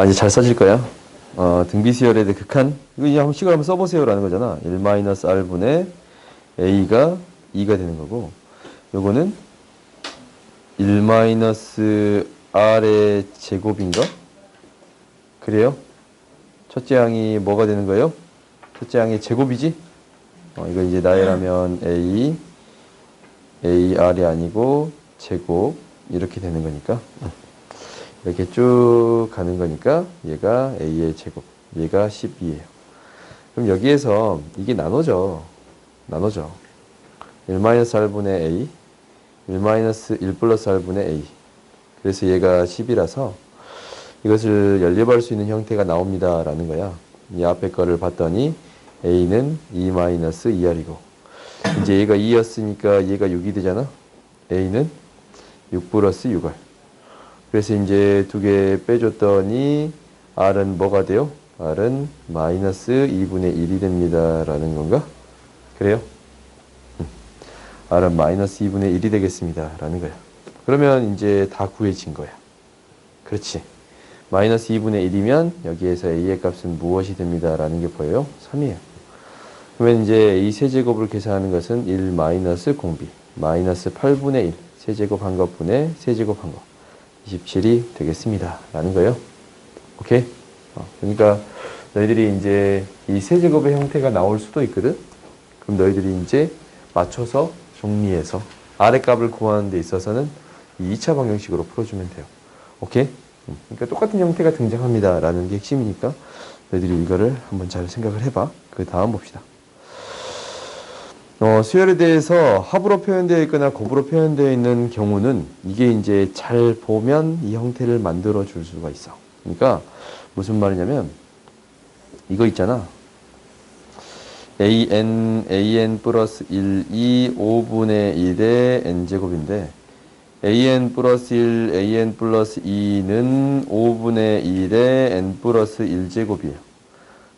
이제 잘 써질 거야. 등비수열에 대해 극한. 이거 이제 한번 식을 한번 써보세요라는 거잖아. 1-r분의 a가 2가 되는 거고, 요거는 1-r의 제곱인가? 그래요? 첫째 항이 뭐가 되는 거예요? 첫째 항이 제곱이지? 이거 이제 나열하면 ar이 아니고 제곱 이렇게 되는 거니까. 이렇게 쭉 가는 거니까 얘가 a의 제곱, 얘가 12예요. 그럼 여기에서 이게 나눠져. 1-r분의 a, 1 플러스 r분의 a. 그래서 얘가 10이라서 이것을 연립할 수 있는 형태가 나옵니다 라는 거야. 이 앞에 거를 봤더니 a는 2-2r이고 이제 얘가 2였으니까 얘가 6이 되잖아. a는 6 플러스 6r. 그래서 이제 두 개 빼줬더니 r은 뭐가 돼요? r은 마이너스 2분의 1이 됩니다 라는 건가? 그래요? r은 마이너스 2분의 1이 되겠습니다 라는 거야. 그러면 이제 다 구해진 거야. 그렇지. 마이너스 2분의 1이면 여기에서 a의 값은 무엇이 됩니다 라는 게 보여요? 3이에요. 그러면 이제 a 세제곱을 계산하는 것은 1 마이너스 공비 마이너스 8분의 1 세제곱 한 것분의 세제곱 한 것 27이 되겠습니다 라는 거예요. 오케이? 그러니까 너희들이 이제 이 세제곱의 형태가 나올 수도 있거든. 그럼 너희들이 이제 맞춰서 정리해서 아래 값을 구하는 데 있어서는 이 2차 방정식으로 풀어주면 돼요. 오케이? 그러니까 똑같은 형태가 등장합니다 라는 게 핵심이니까 너희들이 이거를 한번 잘 생각을 해봐. 그 다음 봅시다. 수열에 대해서 합으로 표현되어 있거나 곱으로 표현되어 있는 경우는 이게 이제 잘 보면 이 형태를 만들어 줄 수가 있어. 그러니까 무슨 말이냐면 이거 있잖아. an 플러스 1이 5분의 1의 n제곱인데 an 플러스 1, an 플러스 2는 5분의 1의 n 플러스 1제곱이에요.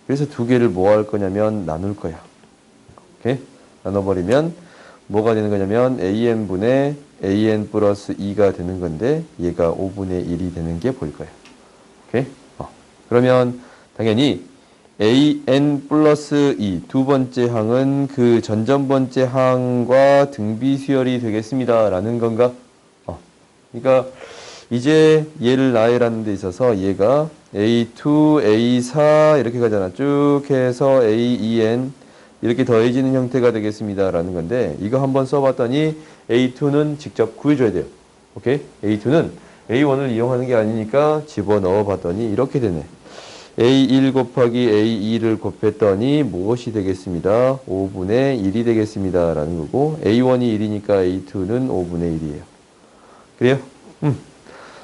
그래서 두 개를 뭐 할 거냐면 나눌 거야. 오케이? 나눠버리면 뭐가 되는 거냐면 an분의 an 플러스 2가 되는 건데 얘가 5분의 1이 되는 게 보일 거예요. 오케이? 그러면 당연히 an 플러스 2 두 번째 항은 그 전전번째 항과 등비수열이 되겠습니다 라는 건가? 그러니까 이제 얘를 나열하는 데 있어서 얘가 a2, a4 이렇게 가잖아. 쭉 해서 a2n 이렇게 더해지는 형태가 되겠습니다 라는 건데 이거 한번 써봤더니 a2는 직접 구해줘야 돼요. 오케이? a2는 a1을 이용하는 게 아니니까 집어넣어 봤더니 이렇게 되네. a1 곱하기 a2를 곱했더니 무엇이 되겠습니다? 5분의 1이 되겠습니다 라는 거고 a1이 1이니까 a2는 5분의 1이에요. 그래요?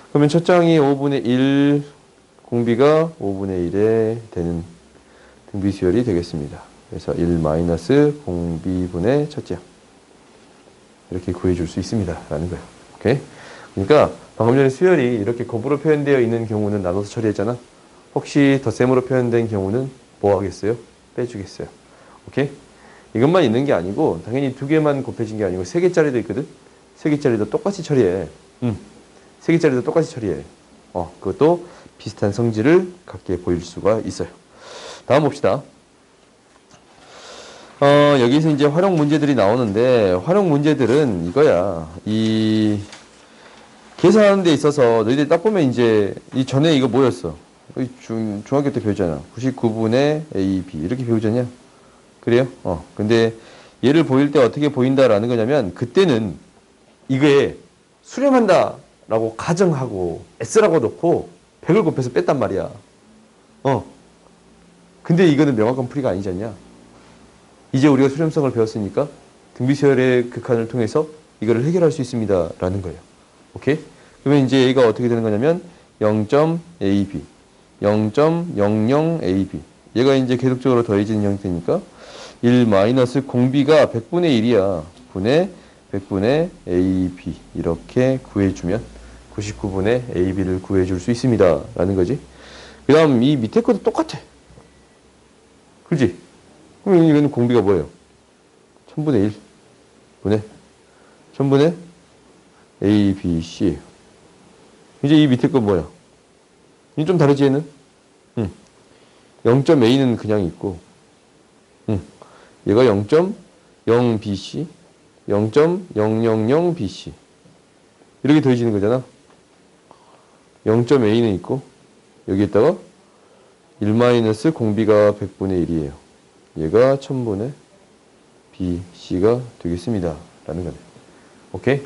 그러면 첫 장이 5분의 1, 공비가 5분의 1에 되는 등비수열이 되겠습니다. 그래서 1 마이너스 공비분의 첫째 항. 이렇게 구해줄 수 있습니다. 라는 거예요. 오케이? 그러니까 방금 전에 수열이 이렇게 곱으로 표현되어 있는 경우는 나눠서 처리했잖아. 혹시 덧셈으로 표현된 경우는 뭐 하겠어요? 빼주겠어요. 오케이? 이것만 있는 게 아니고 당연히 두 개만 곱해진 게 아니고 세 개짜리도 있거든? 세 개짜리도 똑같이 처리해. 세 개짜리도 똑같이 처리해. 그것도 비슷한 성질을 갖게 보일 수가 있어요. 다음 봅시다. 여기서 이제 활용 문제들이 나오는데, 활용 문제들은 이거야. 이, 계산하는 데 있어서, 너희들이 딱 보면 이제, 이 전에 이거 뭐였어? 중학교 때 배우잖아. 99분의 A, B. 이렇게 배우잖냐? 그래요? 근데 얘를 보일 때 어떻게 보인다라는 거냐면, 그때는 이거에 수렴한다 라고 가정하고, S라고 넣고, 100을 곱해서 뺐단 말이야. 근데 이거는 명확한 풀이가 아니지 않냐? 이제 우리가 수렴성을 배웠으니까 등비수열의 극한을 통해서 이거를 해결할 수 있습니다 라는 거예요. 오케이? 그러면 이제 얘가 어떻게 되는 거냐면 0.ab 0.00ab 얘가 이제 계속적으로 더해지는 형태니까 1 마이너스 공비가 100분의 1이야. 분의 100분의 ab 이렇게 구해주면 99분의 ab를 구해줄 수 있습니다 라는 거지. 그 다음 이 밑에 것도 똑같아. 그렇지? 그럼 이거는 공비가 뭐예요? 1000분의 1 분의 1000분의 A, B, C. 이제 이 밑에 거 뭐야? 이 좀 다르지 얘는? 0.a는 그냥 있고 얘가 0.0bc 0.000bc 이렇게 더해지는 거잖아. 0.a는 있고 여기에다가 1-0b가 100분의 1이에요. 얘가 1000분의 bc가 되겠습니다. 라는 거네. 오케이?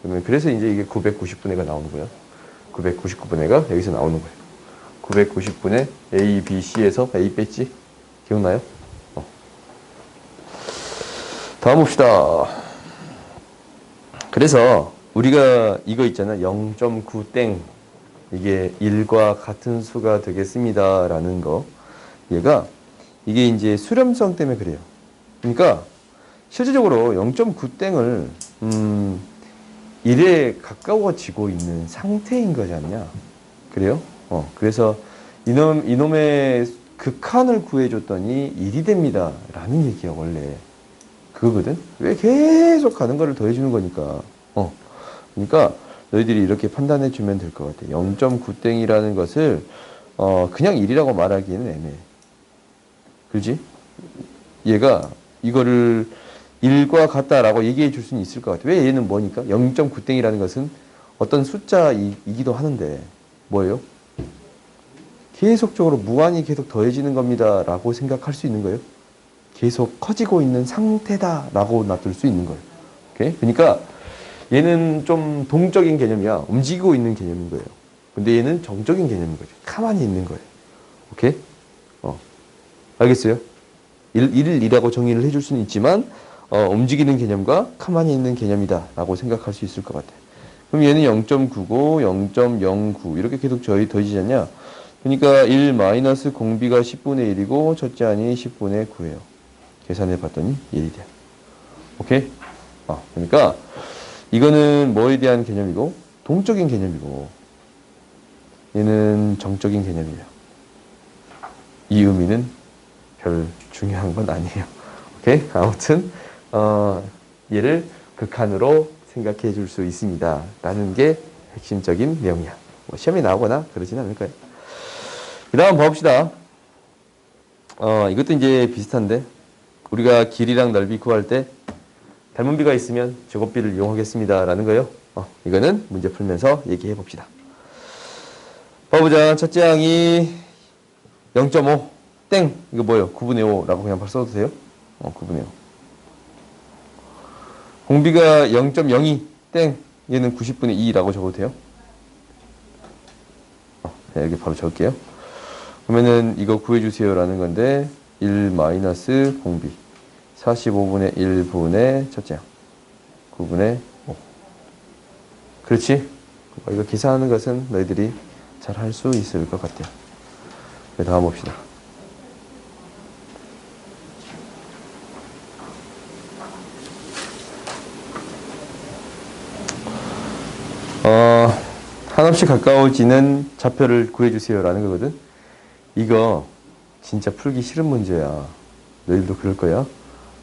그러면 그래서 이제 이게 990분의가 나오는 거야. 999분의가 여기서 나오는 거예요. 990분의 A, B, C에서 A 뺐지? 기억나요? 다음 봅시다. 그래서 우리가 이거 있잖아. 0.9땡 이게 1과 같은 수가 되겠습니다. 라는 거. 얘가 이게 이제 수렴성 때문에 그래요. 그러니까 실질적으로 0.9땡을 1에 가까워지고 있는 상태인 거지 않냐? 그래요? 그래서 이놈의 극한을 구해줬더니 1이 됩니다. 라는 얘기야, 원래. 그거거든? 왜 계속 가는 거를 더해주는 거니까. 그러니까 너희들이 이렇게 판단해주면 될 것 같아. 0.9땡이라는 것을, 그냥 1이라고 말하기에는 애매해. 그지? 얘가 이거를 1과 같다라고 얘기해 줄 수는 있을 것 같아. 왜 얘는 뭐니까? 0.9땡이라는 것은 어떤 숫자이기도 하는데, 뭐예요? 계속적으로 무한히 계속 더해지는 겁니다. 라고 생각할 수 있는 거예요. 계속 커지고 있는 상태다. 라고 놔둘 수 있는 거예요. 오케이? 그러니까 얘는 좀 동적인 개념이야. 움직이고 있는 개념인 거예요. 근데 얘는 정적인 개념인 거죠. 가만히 있는 거예요. 오케이? 알겠어요? 1을 2라고 정의를 해줄 수는 있지만, 움직이는 개념과 가만히 있는 개념이다. 라고 생각할 수 있을 것 같아. 그럼 얘는 0.9고 0.09 이렇게 계속 더해지지 않냐? 그러니까 1-0b가 10분의 1이고 첫째 안이 10분의 9예요. 계산해 봤더니 1이 돼. 오케이? 그러니까 이거는 뭐에 대한 개념이고 동적인 개념이고 얘는 정적인 개념이에요. 이 의미는 별 중요한 건 아니에요. 오케이? 아무튼 얘를 극한으로 생각해 줄 수 있습니다. 라는 게 핵심적인 내용이야. 뭐 시험에 나오거나 그러진 않을 거예요. 그 다음 봐봅시다. 이것도 이제 비슷한데 우리가 길이랑 넓이 구할 때 닮은 비가 있으면 제곱비를 이용하겠습니다. 라는 거예요. 이거는 문제 풀면서 얘기해 봅시다. 봐보자. 첫째 항이 0.5 땡. 이거 뭐예요? 9분의 5라고 그냥 바로 써도 돼요? 9분의 5. 공비가 0.02 땡. 얘는 90분의 2라고 적어도 돼요? 네, 여기 바로 적을게요. 그러면은 이거 구해주세요 라는 건데 1 마이너스 공비 45분의 1분의 첫째 항 9분의 5. 그렇지? 이거 계산하는 것은 너희들이 잘 할 수 있을 것 같아요. 네, 다음 봅시다. 한없이 가까워지는 좌표를 구해주세요 라는 거거든. 이거 진짜 풀기 싫은 문제야. 너희들도 그럴 거야.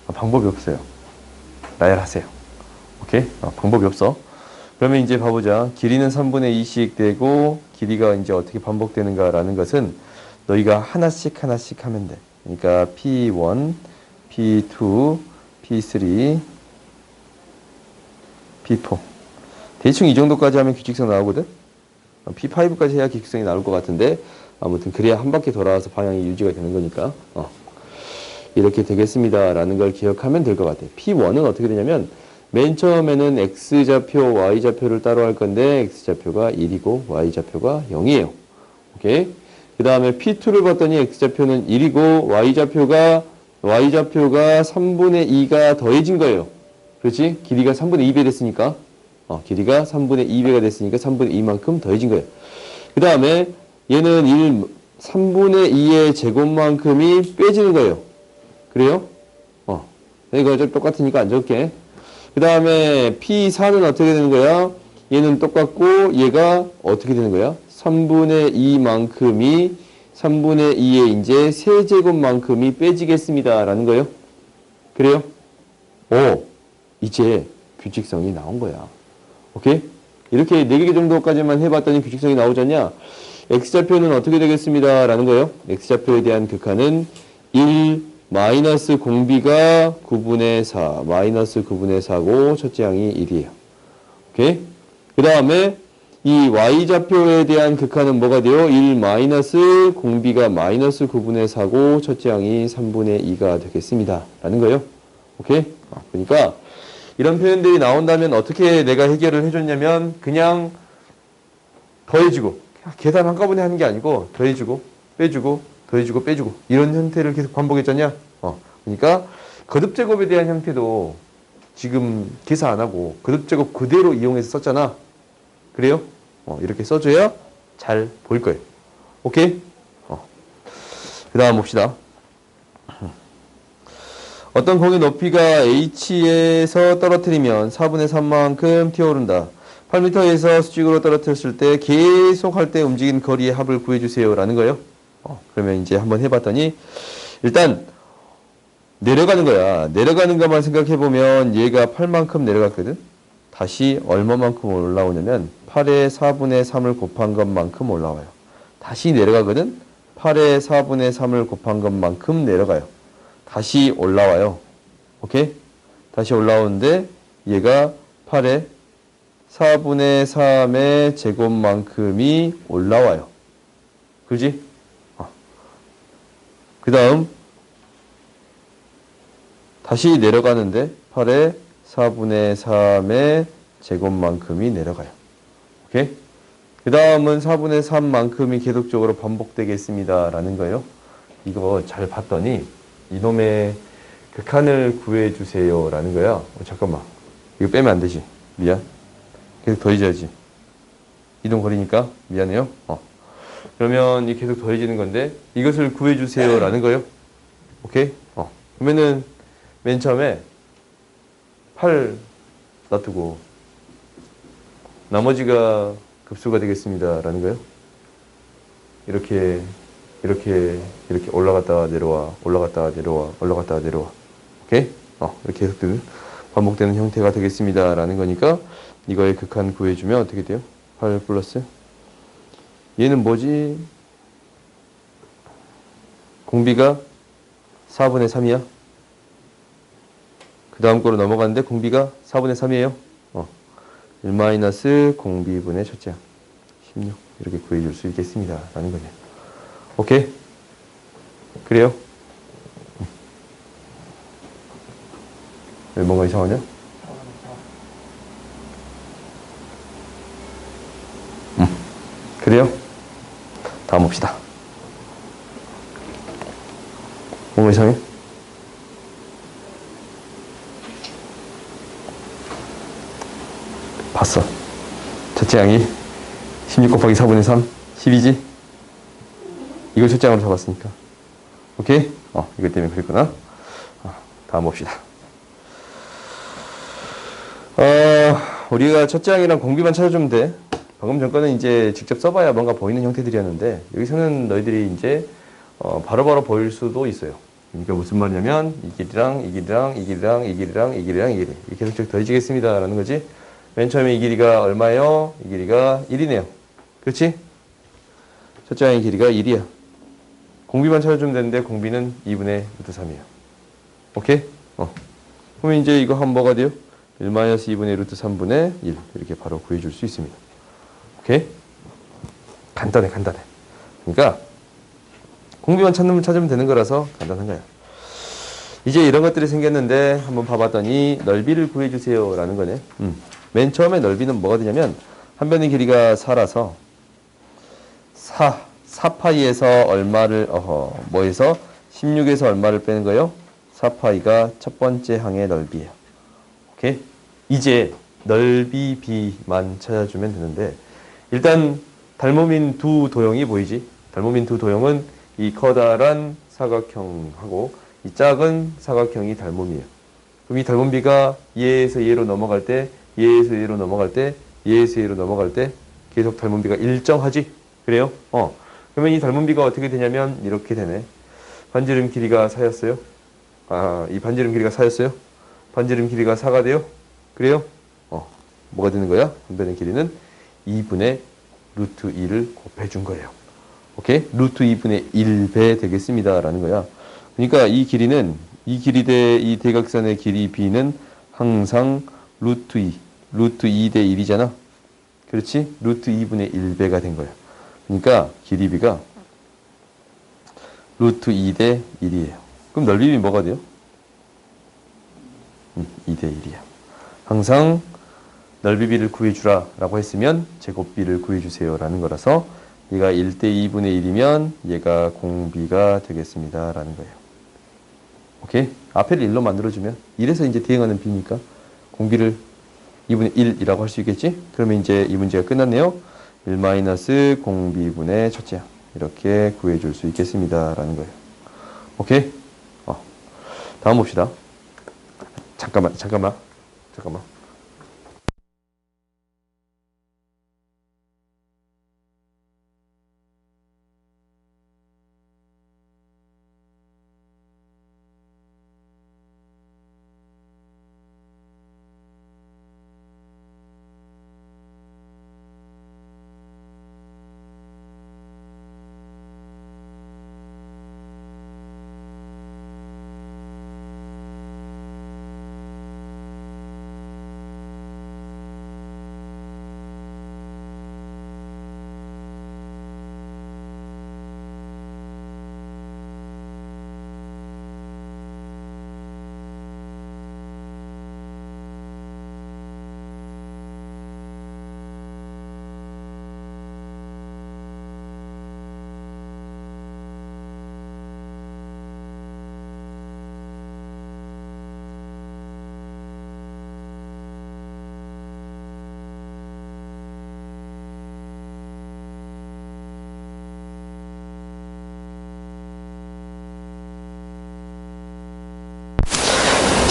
방법이 없어요. 나열하세요. 오케이? 방법이 없어. 그러면 이제 봐보자. 길이는 3분의 2씩 되고 길이가 이제 어떻게 반복되는가 라는 것은 너희가 하나씩 하면 돼. 그러니까 P1, P2, P3, P4. 대충 이 정도까지 하면 규칙성 나오거든? P5까지 해야 규칙성이 나올 것 같은데 아무튼 그래야 한 바퀴 돌아와서 방향이 유지가 되는 거니까 이렇게 되겠습니다 라는 걸 기억하면 될 것 같아요. P1은 어떻게 되냐면 맨 처음에는 X좌표, Y좌표를 따로 할 건데 X좌표가 1이고 Y좌표가 0이에요. 오케이? 그 다음에 P2를 봤더니 X좌표는 1이고 Y좌표가 3분의 2가 더해진 거예요. 그렇지? 길이가 3분의 2배 됐으니까 길이가 3분의 2배가 됐으니까 3분의 2만큼 더해진 거예요. 그 다음에 얘는 3분의 2의 제곱만큼이 빼지는 거예요. 그래요? 이거 좀 똑같으니까 안 적을게. 그 다음에 P4는 어떻게 되는 거야? 얘는 똑같고 얘가 어떻게 되는 거야? 3분의 2만큼이 3분의 2의 이제 세제곱만큼이 빼지겠습니다. 라는 거예요. 그래요? 이제 규칙성이 나온 거야. 오케이? 이렇게 4개 정도까지만 해봤더니 규칙성이 나오잖냐? x좌표는 어떻게 되겠습니다. 라는 거예요. x좌표에 대한 극한은 1 마이너스 공비가 9분의 4 마이너스 9분의 4고 첫째 항이 1이에요. 오케이? 그 다음에 이 y좌표에 대한 극한은 뭐가 돼요? 1 마이너스 공비가 마이너스 9분의 4고 첫째 항이 3분의 2가 되겠습니다. 라는 거예요. 오케이? 그러니까 이런 표현들이 나온다면 어떻게 내가 해결을 해줬냐면 그냥 더해주고 계산 한꺼번에 하는 게 아니고 더해주고 빼주고 더해주고 빼주고 이런 형태를 계속 반복했잖냐. 그러니까 거듭제곱에 대한 형태도 지금 계산 안 하고 거듭제곱 그대로 이용해서 썼잖아. 그래요? 이렇게 써줘야 잘 보일 거예요. 오케이? 그 다음 봅시다. 어떤 공의 높이가 h에서 떨어뜨리면 4분의 3만큼 튀어오른다. 8m에서 수직으로 떨어뜨렸을 때 계속 할 때 움직인 거리의 합을 구해주세요. 라는 거예요. 그러면 이제 한번 해봤더니 일단 내려가는 거야. 내려가는 것만 생각해보면 얘가 8만큼 내려갔거든. 다시 얼마만큼 올라오냐면 8의 4분의 3을 곱한 것만큼 올라와요. 다시 내려가거든. 8의 4분의 3을 곱한 것만큼 내려가요. 다시 올라와요. 오케이? 다시 올라오는데 얘가 8의 4분의 3의 제곱만큼이 올라와요. 그지? 그 다음 다시 내려가는데 8의 4분의 3의 제곱만큼이 내려가요. 오케이? 그 다음은 4분의 3만큼이 계속적으로 반복되겠습니다. 라는 거예요. 이거 잘 봤더니 이놈의 극한을 구해주세요. 라는 거야. 잠깐만. 이거 빼면 안 되지. 미안. 계속 더해줘야지. 이동 거리니까 미안해요. 그러면 이 계속 더해지는 건데 이것을 구해주세요. 라는 거예요. 오케이? 그러면은 맨 처음에 8 놔두고 나머지가 급수가 되겠습니다. 라는 거예요. 이렇게 올라갔다가 내려와, 올라갔다가 내려와, 올라갔다가 내려와. 오케이? 이렇게 계속 반복되는 형태가 되겠습니다. 라는 거니까 이거의 극한 구해주면 어떻게 돼요? 8 플러스 얘는 뭐지? 공비가 4분의 3이야. 그 다음 거로 넘어가는데 공비가 4분의 3이에요. 1 마이너스 공비분의 첫째 항 16 이렇게 구해줄 수 있겠습니다. 라는 거죠. 오케이? 그래요? 왜 뭔가 이상하냐? 그래요? 다음 봅시다. 뭔가 이상해? 봤어. 첫째 항이 16 곱하기 4분의 3 10이지? 이걸 첫째 항으로 잡았으니까. 오케이? 이것 때문에 그랬구나. 다음 봅시다. 우리가 첫째 항이랑 공비만 찾아주면 돼. 방금 전 거는 이제 직접 써봐야 뭔가 보이는 형태들이었는데, 여기서는 너희들이 이제, 바로바로 보일 수도 있어요. 그러니까 무슨 말이냐면, 이 길이랑, 이 길이랑, 이 길이랑, 이 길이랑, 이 길이랑, 이 길이. 이렇게 계속 더해지겠습니다. 라는 거지. 맨 처음에 이 길이가 얼마예요? 이 길이가 1이네요. 그렇지? 첫째 항의 길이가 1이야. 공비만 찾아주면 되는데, 공비는 2분의 루트 3이에요. 오케이? 그러면 이제 이거 하면 뭐가 돼요? 1-2분의 루트 3분의 1. 이렇게 바로 구해줄 수 있습니다. 오케이? 간단해. 그러니까, 공비만 찾으면 되는 거라서 간단한 거야. 이제 이런 것들이 생겼는데, 한번 봐봤더니, 넓이를 구해주세요. 라는 거네. 맨 처음에 넓이는 뭐가 되냐면, 한 변의 길이가 4라서, 4파이에서 얼마를, 뭐에서 16에서 얼마를 빼는 거예요? 4파이가 첫 번째 항의 넓이에요. 오케이? 이제 넓이 B만 찾아주면 되는데, 일단 닮음인 두 도형이 보이지? 닮음인 두 도형은 이 커다란 사각형하고 이 작은 사각형이 닮음이에요. 그럼 이 닮음 B가 얘에서 얘로 넘어갈 때, 얘에서 얘로 넘어갈 때, 얘에서 얘로 넘어갈 때 계속 닮음 B가 일정하지? 그래요? 그러면 이 닮음 B가 어떻게 되냐면 이렇게 되네. 반지름 길이가 4였어요. 이 반지름 길이가 4였어요. 반지름 길이가 4가 돼요. 그래요? 뭐가 되는 거야? 한 변의 길이는 2분의 루트 2를 곱해준 거예요. 오케이? 루트 2분의 1배 되겠습니다. 라는 거야. 그러니까 이 길이는, 이 길이 대 이 대각선의 길이 b는 항상 루트 2 대 1이잖아. 그렇지? 루트 2분의 1배가 된 거야. 그러니까 길이 b가 루트 2 대 1이에요. 그럼 넓이 b 뭐가 돼요? 2 대 1이야. 항상 넓이 b를 구해주라 라고 했으면 제곱 b를 구해주세요 라는 거라서 얘가 1 대 2분의 1이면 얘가 공b가 되겠습니다 라는 거예요. 오케이? 앞에를 1로 만들어주면 1에서 이제 대응하는 b니까 공b를 2분의 1이라고 할 수 있겠지? 그러면 이제 이 문제가 끝났네요. 1 공b분의 첫째야. 이렇게 구해줄 수 있겠습니다 라는 거예요. 오케이? 다음 봅시다. 잠깐만.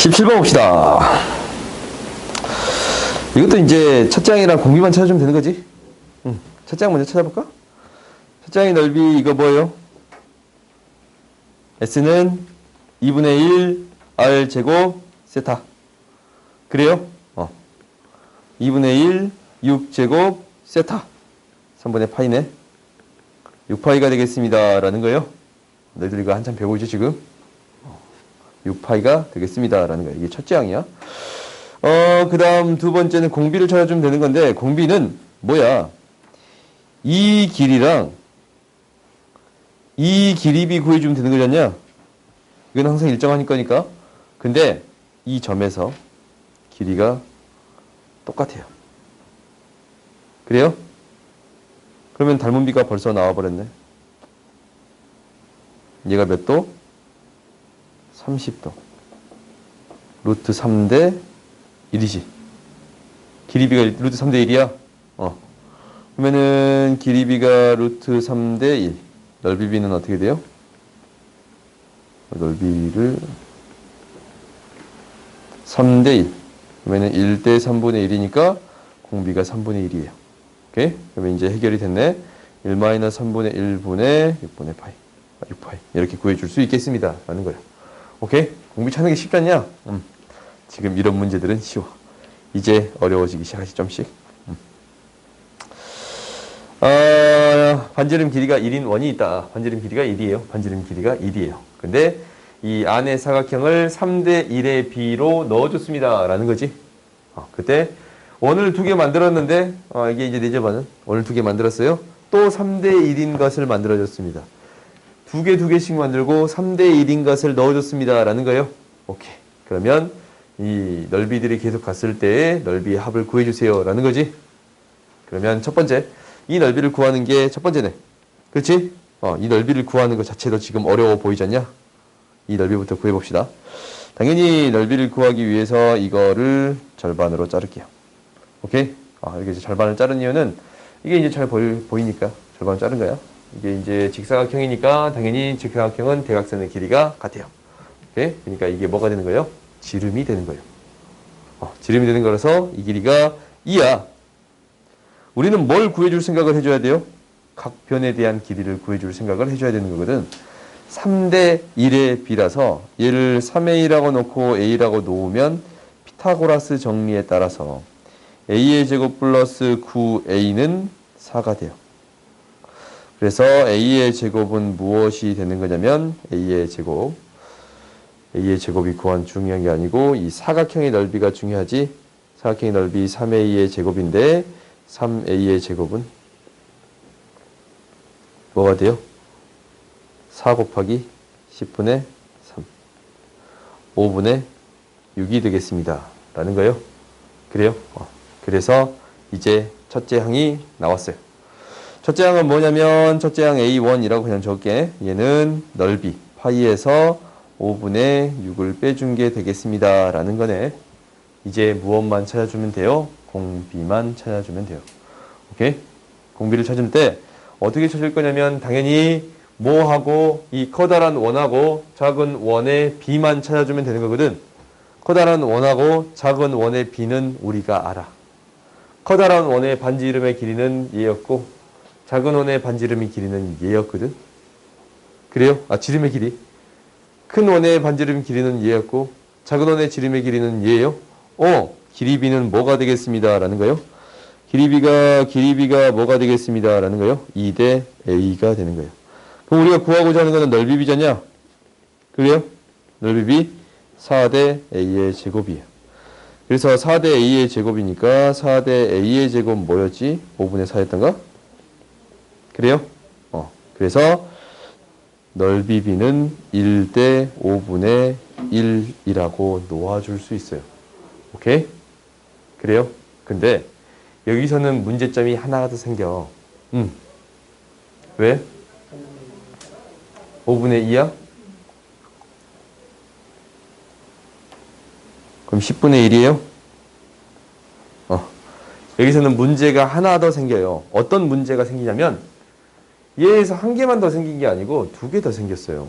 17번 봅시다. 이것도 이제 첫 장이랑 공비만 찾아주면 되는 거지? 첫 장 먼저 찾아볼까? 첫 장의 넓이 이거 뭐예요? S는 2분의 1 R 제곱 세타. 그래요? 2분의 1 6제곱 세타. 3분의 파이네. 6파이가 되겠습니다. 라는 거예요. 너희들 이거 한참 배우고 있지 지금? 6파이가 되겠습니다. 라는 거예요. 이게 첫째 항이야. 그 다음 두 번째는 공비를 찾아주면 되는 건데, 공비는 뭐야? 이 길이랑 이 길이비 구해주면 되는 거잖냐? 이건 항상 일정한 거니까. 근데 이 점에서 길이가 똑같아요. 그래요? 그러면 닮은 비가 벌써 나와버렸네. 얘가 몇 도? 30도. 루트 3대 1이지. 길이비가 루트 3대 1이야? 그러면은 길이비가 루트 3대 1. 넓이비는 어떻게 돼요? 넓이를 3대 1. 그러면은 1대 3분의 1이니까 공비가 3분의 1이에요. 오케이? 그러면 이제 해결이 됐네. 1-3분의 1분의 6분의 파이. 6파이. 이렇게 구해줄 수 있겠습니다. 라는 거예요. 오케이? 공비 찾는 게 쉽지 않냐? 지금 이런 문제들은 쉬워. 이제 어려워지기 시작하지, 좀씩. 반지름 길이가 1인 원이 있다. 반지름 길이가 1이에요. 반지름 길이가 1이에요. 근데 이 안의 사각형을 3대 1의 b로 넣어줬습니다. 라는 거지. 그때 원을 2개 만들었는데, 이게 이제 내접하는 원을 2개 만들었어요. 또 3대 1인 것을 만들어줬습니다. 2개씩 만들고 3대 1인 것을 넣어줬습니다. 라는 거예요. 오케이. 그러면 이 넓이들이 계속 갔을 때의 넓이의 합을 구해주세요. 라는 거지. 그러면 첫 번째, 이 넓이를 구하는 게 첫 번째네. 그렇지? 이 넓이를 구하는 것 자체도 지금 어려워 보이지 않냐? 이 넓이부터 구해봅시다. 당연히 넓이를 구하기 위해서 이거를 절반으로 자를게요. 오케이? 이렇게 이제 절반을 자른 이유는 이게 이제 잘 보이니까 절반을 자른 거야. 이게 이제 직사각형이니까 당연히 직사각형은 대각선의 길이가 같아요. 오케이? 그러니까 이게 뭐가 되는 거예요? 지름이 되는 거예요. 지름이 되는 거라서 이 길이가 2야. 우리는 뭘 구해줄 생각을 해줘야 돼요? 각 변에 대한 길이를 구해줄 생각을 해줘야 되는 거거든. 3대 1의 b라서 얘를 3a 라고 놓고 a라고 놓으면 피타고라스 정리에 따라서 a의 제곱 플러스 9a는 4가 돼요. 그래서 a의 제곱은 무엇이 되는 거냐면 a의 제곱이 구한 중요한 게 아니고 이 사각형의 넓이가 중요하지. 사각형의 넓이 3a의 제곱인데 3a의 제곱은 뭐가 돼요? 4 곱하기 10분의 3 5분의 6이 되겠습니다 라는 거예요. 그래요? 그래서 이제 첫째 항이 나왔어요. 첫째 항은 뭐냐면 첫째 항 A1이라고 그냥 적게, 얘는 넓이 파이에서 5분의 6을 빼준 게 되겠습니다 라는 거네. 이제 무엇만 찾아주면 돼요? 공비만 찾아주면 돼요. 오케이? 공비를 찾을 때 어떻게 찾을 거냐면 당연히 뭐하고 이 커다란 원하고 작은 원의 비만 찾아주면 되는 거거든. 커다란 원하고 작은 원의 비는 우리가 알아. 커다란 원의 반지름의 길이는 얘였고 작은 원의 반지름의 길이는 얘였거든. 그래요? 지름의 길이. 큰 원의 반지름 길이는 얘였고 작은 원의 지름의 길이는 얘예요. 길이비는 뭐가 되겠습니다 라는 거예요. 길이비가 뭐가 되겠습니다 라는 거예요. 2대 a가 되는 거예요. 그럼 우리가 구하고자 하는 거는 넓이비잖냐? 그래요? 넓이비 4대 a의 제곱이에요. 그래서 4대 a의 제곱이니까 4대 a의 제곱 뭐였지? 5분의 4였던가? 그래요? 그래서 넓이비는 1대 5분의 1이라고 놓아줄 수 있어요. 오케이? 그래요? 근데 여기서는 문제점이 하나가 더 생겨. 왜? 5분의 2야? 그럼 10분의 1이에요? 여기서는 문제가 하나 더 생겨요. 어떤 문제가 생기냐면 얘에서 한 개만 더 생긴 게 아니고 2개 더 생겼어요.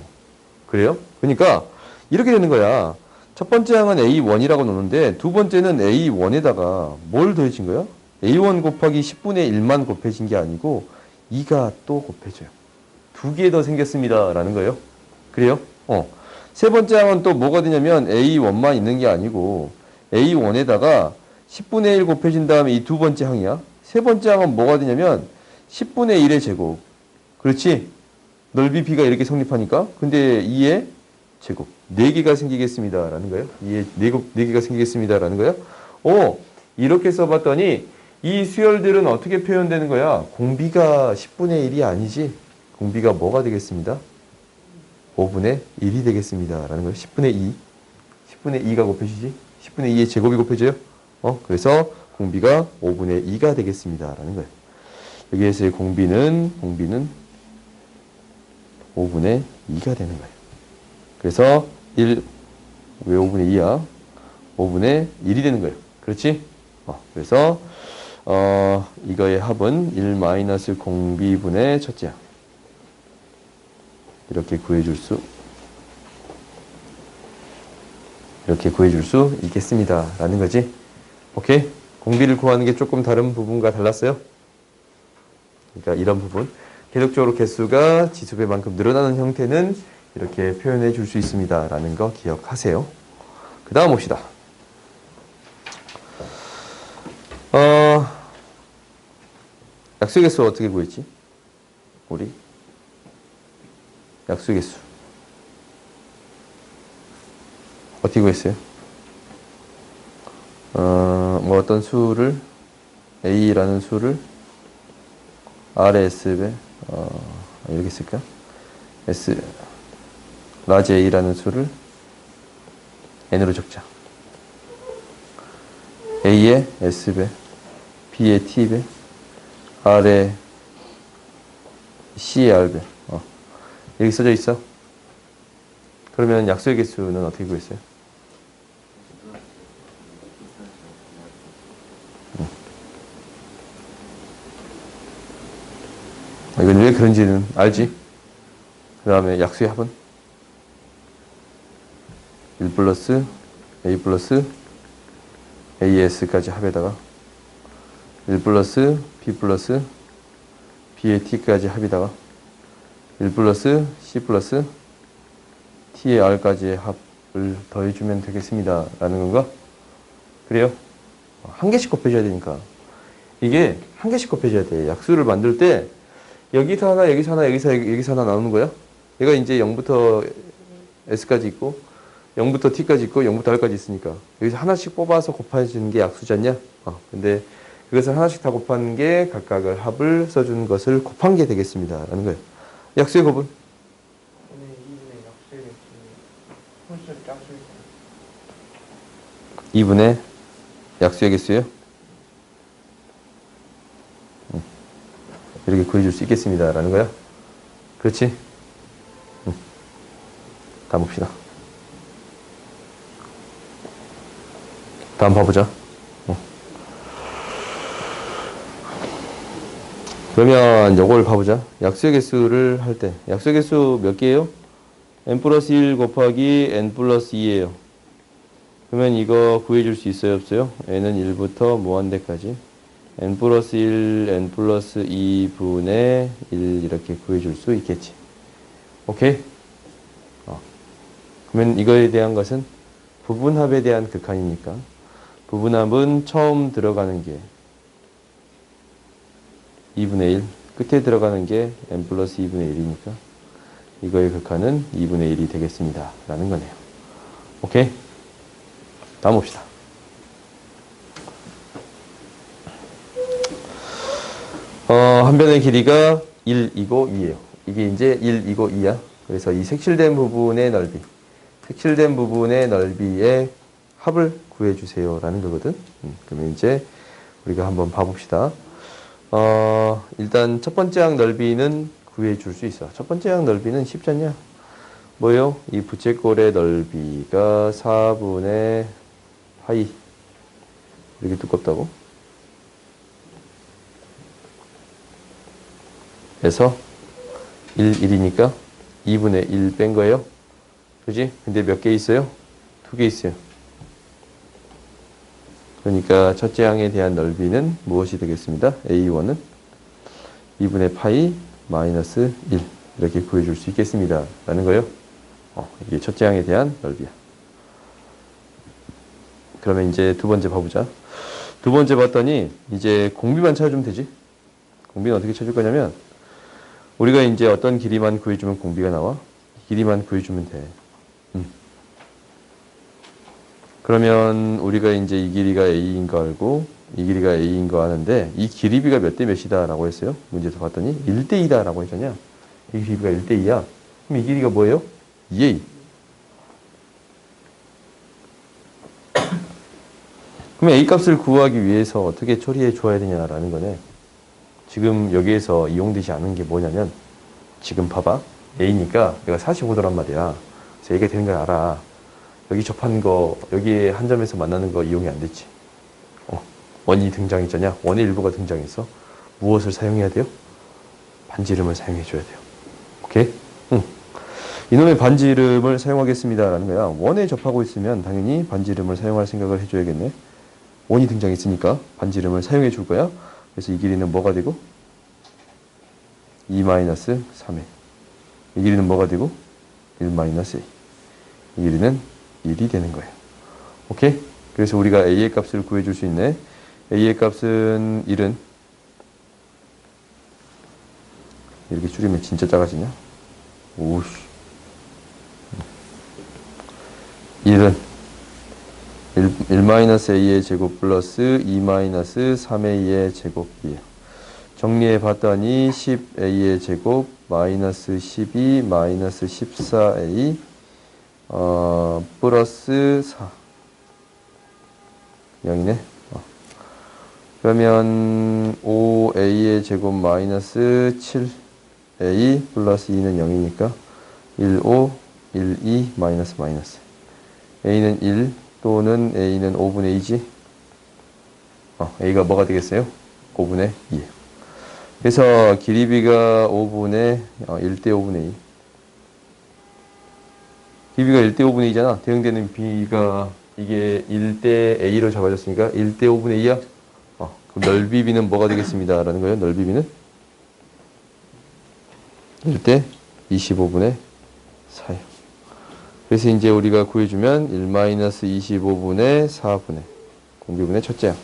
그래요? 그러니까 이렇게 되는 거야. 첫 번째 항은 A1이라고 놓는데 두 번째는 A1에다가 뭘 더해진 거야? A1 곱하기 10분의 1만 곱해진 게 아니고 2가 또 곱해져요. 2개 더 생겼습니다 라는 거예요. 그래요? 세 번째 항은 또 뭐가 되냐면 A1만 있는 게 아니고 A1에다가 10분의 1 곱해진 다음에 이 두 번째 항이야. 세 번째 항은 뭐가 되냐면 10분의 1의 제곱. 그렇지? 넓이 B가 이렇게 성립하니까. 근데 2의 제곱. 4개가 생기겠습니다 라는 거예요. 2의 4개가 생기겠습니다 라는 거예요. 이렇게 써봤더니 이 수열들은 어떻게 표현되는 거야? 공비가 10분의 1이 아니지. 공비가 뭐가 되겠습니다? 5분의 1이 되겠습니다 라는 거예요. 10분의 2. 10분의 2가 곱해지지? 10분의 2의 제곱이 곱해져요? 그래서 공비가 5분의 2가 되겠습니다 라는 거예요. 여기에서의 공비는 5분의 2가 되는 거예요. 그래서 왜 5분의 2야? 5분의 1이 되는 거예요. 그렇지? 그래서 이거의 합은 1 공비분의 첫째야. 이렇게 구해줄 수 있겠습니다 라는 거지. 오케이? 공비를 구하는 게 조금 다른 부분과 달랐어요. 그러니까 이런 부분. 계속적으로 개수가 지수배만큼 늘어나는 형태는 이렇게 표현해 줄 수 있습니다 라는 거 기억하세요. 그 다음 봅시다. 약수의 개수 어떻게 구했지? 우리 약수의 개수 어떻게 구했어요? 뭐 어떤 수를 A라는 수를 R의 S배 이렇게 쓸까? 라지 A라는 수를 N으로 적자. A의 S배, B의 T배, R의 C의 R배. 여기 써져 있어. 그러면 약수의 개수는 어떻게 구했어요? 이건 왜 그런지는 알지? 그 다음에 약수의 합은 1 플러스 A 플러스 AS까지 합에다가 1 플러스 B 플러스 B의 T까지 합에다가 1 플러스 C 플러스 T의 R까지의 합을 더해주면 되겠습니다 라는 건가? 그래요? 한 개씩 곱해줘야 되니까 이게 한 개씩 곱해줘야 돼. 약수를 만들 때 여기서 하나, 여기서 하나, 여기서 하나 나오는 거야. 얘가 이제 0부터 S까지 있고 0부터 T까지 있고 0부터 R까지 있으니까 여기서 하나씩 뽑아서 곱해주는 게 약수잖냐? 근데 그것을 하나씩 다 곱한 게 각각을 합을 써주는 것을 곱한 게 되겠습니다. 라는 거예요. 약수의 곱은? 2분의 약수의 개수예요? 이렇게 구해줄 수 있겠습니다. 라는 거야. 그렇지? 다음 봅시다. 다음 봐보자. 그러면 요걸 봐보자. 약수의 개수를 할 때 약수의 개수 몇 개예요? n 플러스 1 곱하기 n 플러스 2예요. 그러면 이거 구해줄 수 있어요? 없어요? n은 1부터 무한대까지 n 플러스 1, n 플러스 2분의 1 이렇게 구해줄 수 있겠지. 오케이? 그러면 이거에 대한 것은 부분합에 대한 극한이니까 부분합은 처음 들어가는 게 2분의 1, 끝에 들어가는 게 n 플러스 2분의 1이니까 이거의 극한은 2분의 1이 되겠습니다. 라는 거네요. 오케이? 다음 봅시다. 한 변의 길이가 1, 2고 2예요. 이게 이제 1, 2고 2야. 그래서 이 색칠된 부분의 넓이, 색칠된 부분의 넓이의 합을 구해주세요. 라는 거거든. 그러면 이제 우리가 한번 봐봅시다. 일단 첫 번째 항 넓이는 구해줄 수 있어. 첫 번째 항 넓이는 쉽지 않냐? 뭐요? 이 부채꼴의 넓이가 4분의 파이. 이렇게 두껍다고? 그래서 1, 1이니까 2분의 1 뺀 거예요. 그지? 근데 몇 개 있어요? 2개 있어요. 그러니까 첫째 항에 대한 넓이는 무엇이 되겠습니다? A1은 2분의 파이 마이너스 1 이렇게 구해줄 수 있겠습니다. 라는 거예요. 이게 첫째 항에 대한 넓이야. 그러면 이제 두 번째 봐보자. 두 번째 봤더니 이제 공비만 찾아주면 되지. 공비는 어떻게 찾을 거냐면 우리가 이제 어떤 길이만 구해주면 공비가 나와? 길이만 구해주면 돼. 그러면 우리가 이제 이 길이가 A인 거 알고 이 길이가 A인 거 아는데 이 길이비가 몇 대 몇이다 라고 했어요? 문제에서 봤더니 1대 2다 라고 했잖냐? 이 길이가 1대 2야. 그럼 이 길이가 뭐예요? 2A. 그러면 A 값을 구하기 위해서 어떻게 처리해 줘야 되냐라는 거네. 지금 여기에서 이용되지 않은 게 뭐냐면 지금 봐봐. A니까 내가 45도란 말이야. 그래서 A가 되는 걸 알아. 여기 접한 거, 여기에 한 점에서 만나는 거 이용이 안 됐지. 원이 등장했잖냐? 원의 일부가 등장했어. 무엇을 사용해야 돼요? 반지름을 사용해 줘야 돼요. 오케이? 이놈의 반지름을 사용하겠습니다. 라는 거야. 원에 접하고 있으면 당연히 반지름을 사용할 생각을 해줘야겠네. 원이 등장했으니까 반지름을 사용해 줄 거야. 그래서 이 길이는 뭐가 되고? 2-3에. 이 길이는 뭐가 되고? 1-a. 이 길이는 1이 되는 거예요. 오케이? 그래서 우리가 a의 값을 구해줄 수 있네. a의 값은 1은 이렇게 줄이면 진짜 작아지냐? 오씨. 1은 1-a의 제곱 플러스 2-3a의 제곱이에요. 정리해 봤더니 10a의 제곱 마이너스 12 마이너스 14a 플러스 4 0이네. 그러면 5a의 제곱 마이너스 7a 플러스 2는 0이니까 1, 5, 1, 2 마이너스 마이너스 a는 1 또는 a는 5분의 2지. a가 뭐가 되겠어요? 5분의 2. 그래서 길이비가 1대 5분의 2. 길이비가 1대 5분의 2잖아. 대응되는 b가 이게 1대 a로 잡아졌으니까 1대 5분의 2야. 그럼 넓이비는 뭐가 되겠습니다. 라는 거예요. 넓이비는 1대 25분의 4예요. 그래서 이제 우리가 구해주면 1-25분의 4분의 공비분의 첫째 항.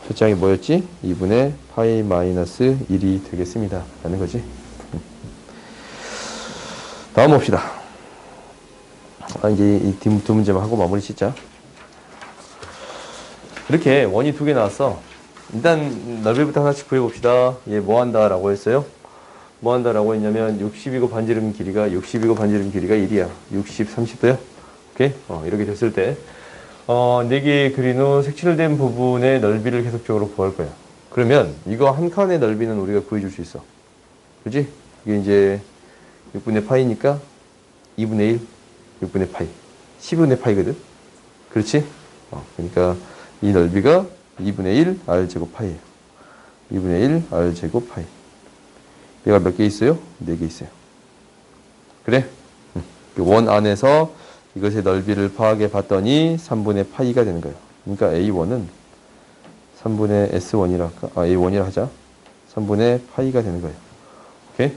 첫째 항이 뭐였지? 2분의 파이 마이너스 1이 되겠습니다. 라는 거지. 다음 봅시다. 이제 이 두 문제만 하고 마무리 짓자. 이렇게 원이 두 개 나왔어. 일단 넓이부터 하나씩 구해봅시다. 얘 뭐 한다라고 했어요? 뭐 한다라고 했냐면 60이고 반지름 길이가 1이야. 60, 30도요? 오케이? 이렇게 됐을 때 4개의 그린 후 색칠을 된 부분의 넓이를 계속적으로 구할 거야. 그러면 이거 한 칸의 넓이는 우리가 구해줄 수 있어. 그지? 이게 이제 6분의 파이니까 2분의 1, 6분의 파이. 10분의 파이거든? 그렇지? 그러니까 이 넓이가 2분의 1 r제곱 파이예요. 2분의 1 r제곱 파이. 얘가 몇 개 있어요? 4개 있어요. 그래? 원 안에서 이것의 넓이를 파악해 봤더니 3분의 파이가 되는 거예요. 그러니까 A1은 3분의 S1이라 할까? A1이라 하자. 3분의 파이가 되는 거예요. 오케이?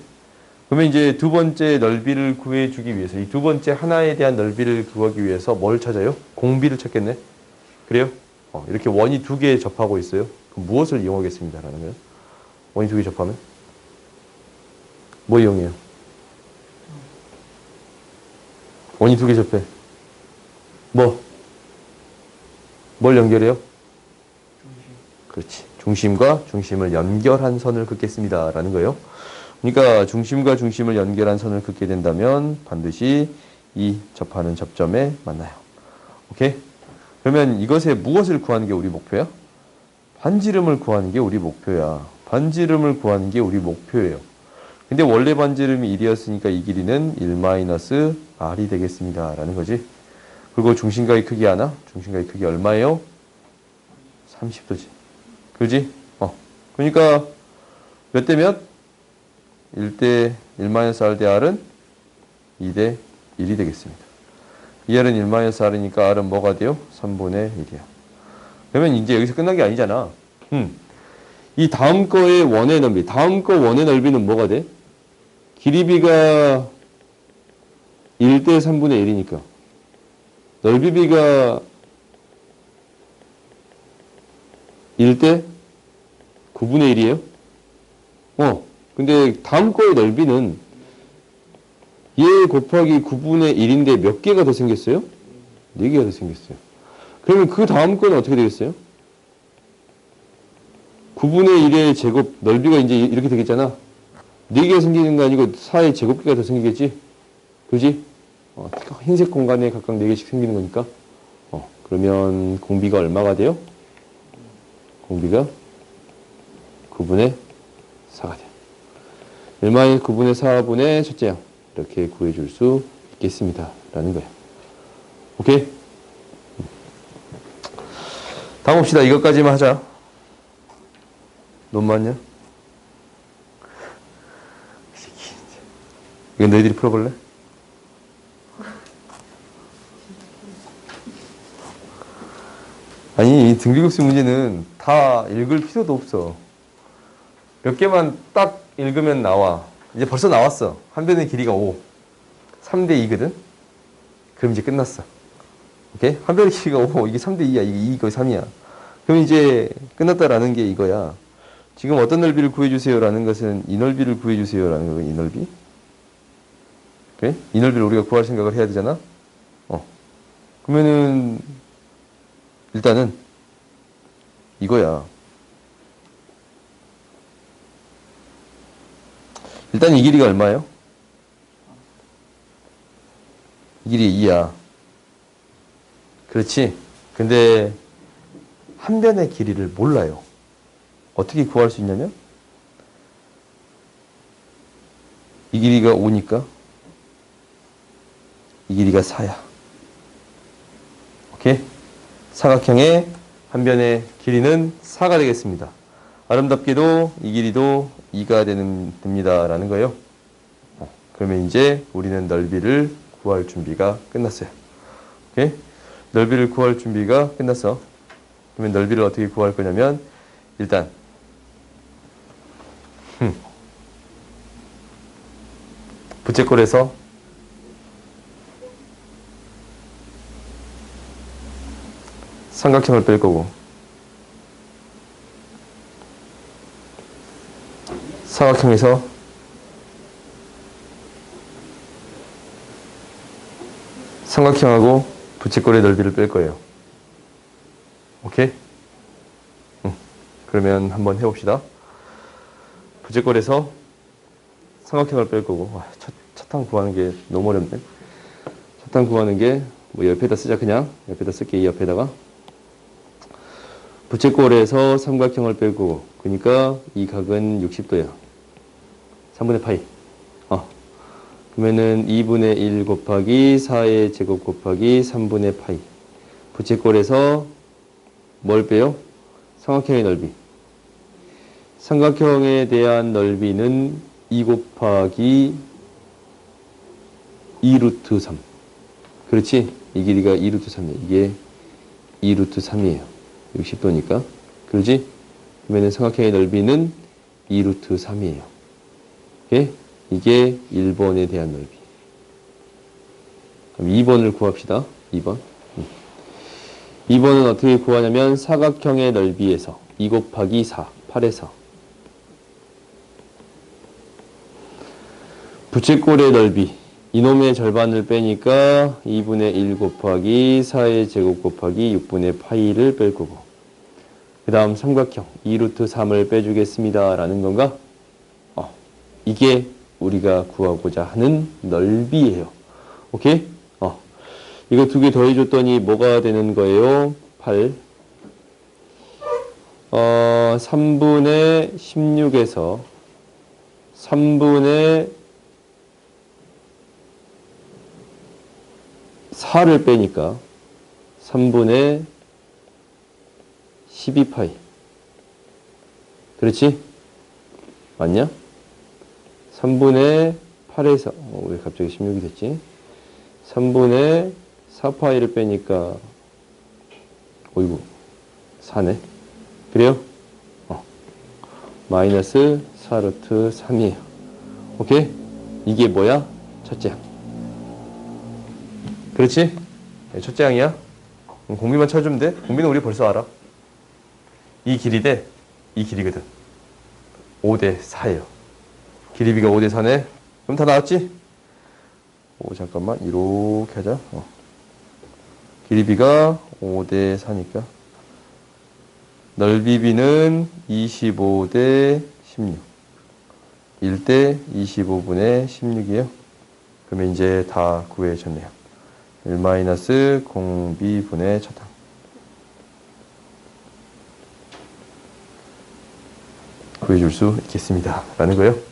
그러면 이제 두 번째 넓이를 구해주기 위해서, 이 두 번째 하나에 대한 넓이를 구하기 위해서 뭘 찾아요? 공비를 찾겠네? 그래요? 이렇게 원이 두 개 접하고 있어요. 그럼 무엇을 이용하겠습니다. 라는 거예요. 원이 두 개 접하면? 뭐 이용해요? 원이 두 개 접해. 뭘 연결해요? 그렇지. 중심과 중심을 연결한 선을 긋겠습니다. 라는 거예요. 그러니까 중심과 중심을 연결한 선을 긋게 된다면 반드시 이 접하는 접점에 만나요. 오케이? 그러면 이것에 무엇을 구하는 게 우리 목표야? 반지름을 구하는 게 우리 목표야. 반지름을 구하는 게 우리 목표예요. 근데 원래 반지름이 1이었으니까 이 길이는 1-r이 되겠습니다. 라는 거지. 그리고 중심각의 크기 하나? 중심각의 크기 얼마예요? 30도지. 그지? 그러니까 몇 대 몇? 1대 1-r 대 r은 2대 1이 되겠습니다. 2r은 1-r이니까 r은 뭐가 돼요? 3분의 1이야. 그러면 이제 여기서 끝난 게 아니잖아. 이 다음 거의 원의 넓이, 다음 거 원의 넓이는 뭐가 돼? 길이비가 1대 3분의 1이니까 넓이비가 1대 9분의 1이에요? 근데 다음 거의 넓이는 얘 곱하기 9분의 1인데 몇 개가 더 생겼어요? 4개가 더 생겼어요. 그러면 그 다음 거는 어떻게 되겠어요? 9분의 1의 제곱, 넓이가 이제 이렇게 되겠잖아. 4개가 생기는 거 아니고 4의 제곱개가 더 생기겠지? 그지? 흰색 공간에 각각 4개씩 생기는 거니까. 그러면 공비가 얼마가 돼요? 공비가 9분의 4가 돼요. 1-9분의 4분의 첫째 양. 이렇게 구해줄 수 있겠습니다. 라는 거예요. 오케이? 다음 봅시다. 이것까지만 하자. 너무 많냐? 이건 너희들이 풀어볼래? 아니, 이 등비급수 문제는 다 읽을 필요도 없어. 몇 개만 딱 읽으면 나와. 이제 벌써 나왔어. 한 변의 길이가 5. 3대 2거든? 그럼 이제 끝났어. 오케이? 한 변의 길이가 5. 이게 3대 2야. 이게 2 거의 3이야. 그럼 이제 끝났다라는 게 이거야. 지금 어떤 넓이를 구해주세요 라는 것은 이 넓이를 구해주세요 라는 거고, 이 넓이. 오케이? 이 넓이를 우리가 구할 생각을 해야 되잖아? 그러면은, 일단은, 이거야. 일단 이 길이가 얼마예요? 이 길이 2야. 그렇지? 근데, 한 변의 길이를 몰라요. 어떻게 구할 수 있냐면, 이 길이가 5니까, 이 길이가 4야. 오케이? 사각형의 한 변의 길이는 4가 되겠습니다. 아름답게도 이 길이도 2가 됩니다. 라는 거예요. 그러면 이제 우리는 넓이를 구할 준비가 끝났어요. 오케이? 넓이를 구할 준비가 끝났어. 그러면 넓이를 어떻게 구할 거냐면, 일단, 부채꼴에서 삼각형을 뺄 거고, 사각형에서 삼각형하고 부채꼴의 넓이를 뺄 거예요. 오케이? 그러면 한번 해봅시다. 부채꼴에서 삼각형을 뺄 거고, 와, 차탕 구하는 게 너무 어렵네. 차탕 구하는 게, 뭐 옆에다 쓰자, 그냥. 옆에다 쓸게, 이 옆에다가. 부채꼴에서 삼각형을 뺄 거고, 그러니까 이 각은 60도야. 3분의 파이. 그러면은 2분의 1 곱하기 4의 제곱 곱하기 3분의 파이. 부채꼴에서 뭘 빼요? 삼각형의 넓이. 삼각형에 대한 넓이는 2 곱하기 2 루트 3. 그렇지? 이 길이가 2 루트 3이에요. 이게 2 루트 3이에요. 60도니까. 그러지? 그러면 삼각형의 넓이는 2 루트 3이에요. 오케이? 이게 1번에 대한 넓이. 그럼 2번을 구합시다. 2번. 2번은 어떻게 구하냐면 사각형의 넓이에서 2 곱하기 4, 8에서 부채꼴의 넓이, 이놈의 절반을 빼니까 2분의 1 곱하기 4의 제곱 곱하기 6분의 파이를 뺄 거고, 그 다음 삼각형 2 루트 3을 빼주겠습니다 라는 건가? 이게 우리가 구하고자 하는 넓이에요. 오케이? 이거 두 개 더해줬더니 뭐가 되는 거예요? 8. 3분의 16에서 3분의 4를 빼니까 3분의 12파이. 그렇지? 맞냐? 3분의 8에서 왜 갑자기 16이 됐지? 3분의 4파이를 빼니까 어이구 4네. 그래요? 마이너스 4루트 3이에요. 오케이? 이게 뭐야? 첫째 항. 그렇지? 네, 첫째 항이야. 공비만 쳐주면 돼. 공비는 우리 벌써 알아. 이 길이 대 이 길이거든. 5대 4예요. 길이비가 5대 4네. 그럼 다 나왔지? 잠깐만. 이렇게 하자. 길이비가 5대 4니까 넓이비는 25대 16. 1대 25분의 16이에요. 그러면 이제 다 구해졌네요. 1 공비분의 첫항. 구해줄 수 있겠습니다. 라는 거예요.